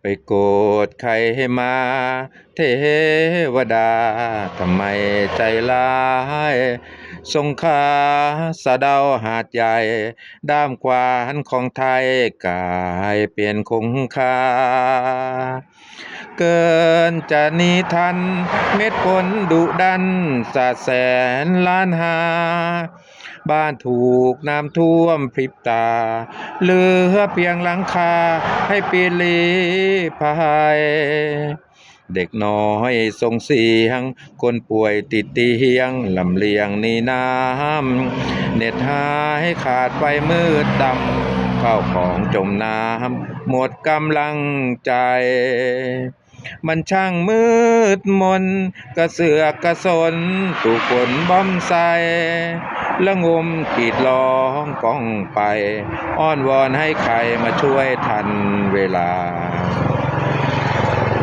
ไปโกรธใครให้มาเทวดาทำไมใจร้ายสงขลาสะเดาหาดใหญ่ด้ามขวานของไทยกลายเปลี่ยนคงคาเกินจะหนีทันเม็ดฝนดุดันสาดแสนล้านหาบ้านถูกน้ำท่วมพริบตาเหลือเพียงหลังคาให้ปีนลี้ภัยเด็กน้อยส่งเสียงคนป่วยติดเตียงลำเลียงหนีน้ำเน็ตหายขาดไฟมืดดำข้าวของจมน้ำหมดกำลังใจมันช่างมืดมนกระเสือกกระสนถูกฝนบ่มใส่ละงมกรีดร้องก้องไปอ้อนวอนให้ใครมาช่วยทันเวลา